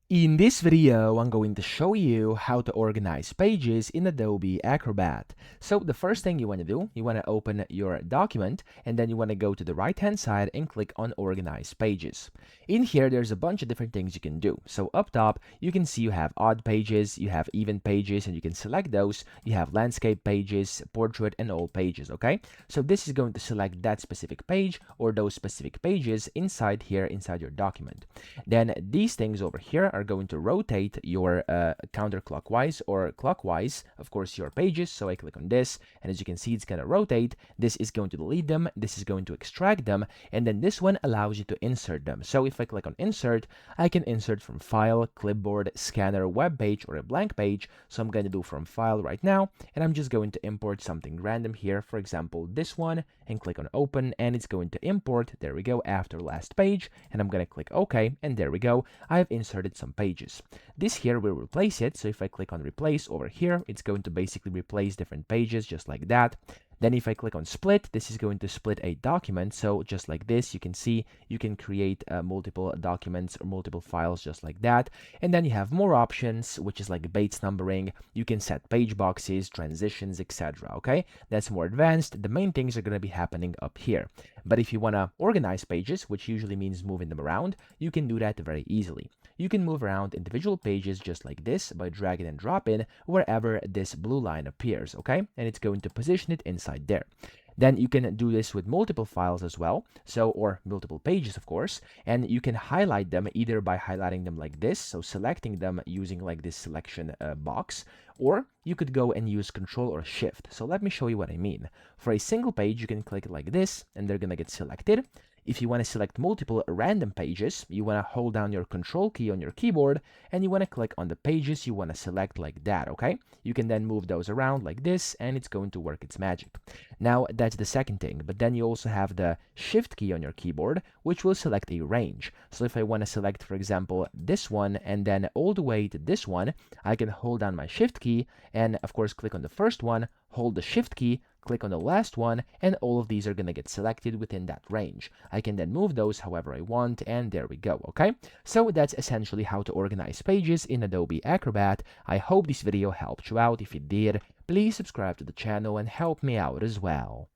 In this video, I'm going to show you how to organize pages in Adobe Acrobat. So the first thing you want to do, you want to open your document and then you want to go to the right hand side and click on Organize Pages. In here, there's a bunch of different things you can do. So up top, you can see you have odd pages, you have even pages, and you can select those. You have landscape pages, portrait, and all pages, okay? So this is going to select that specific page or those specific pages inside here, inside your document. Then these things over here are going to rotate your counterclockwise or clockwise, of course, your pages. So I click on this, and as you can see, it's going to rotate. This is going to delete them, this is going to extract them, and then this one allows you to insert them. So if I click on insert, I can insert from file, clipboard, scanner, web page, or a blank page. So I'm going to do from file right now, and I'm just going to import something random here, for example this one, and click on open, and it's going to import, there we go, after last page, and I'm going to click OK, and there we go, I've inserted some pages. This here will replace it. So if I click on replace over here, it's going to basically replace different pages just like that. Then if I click on split, this is going to split a document. So just like this, you can see you can create multiple documents or multiple files just like that. And then you have more options, which is like Bates numbering. You can set page boxes, transitions, etc. Okay, that's more advanced. The main things are going to be happening up here. But if you want to organize pages, which usually means moving them around, you can do that very easily. You can move around individual pages just like this by dragging and dropping wherever this blue line appears, okay? And it's going to position it inside there. Then you can do this with multiple files as well, so or multiple pages of course, and you can highlight them either by highlighting them like this, so selecting them using like this selection box, or you could go and use Control or Shift. So let me show you what I mean. For a single page, you can click it like this, and they're gonna get selected. If you want to select multiple random pages, you want to hold down your Control key on your keyboard, and you want to click on the pages you want to select like that, okay? You can then move those around like this, and it's going to work its magic. Now, that's the second thing, but then you also have the Shift key on your keyboard, which will select a range. So if I want to select, for example, this one, and then all the way to this one, I can hold down my Shift key, and of course click on the first one, hold the Shift key, click on the last one, and all of these are going to get selected within that range. I can then move those however I want, and there we go, okay? So that's essentially how to organize pages in Adobe Acrobat. I hope this video helped you out. If it did, please subscribe to the channel and help me out as well.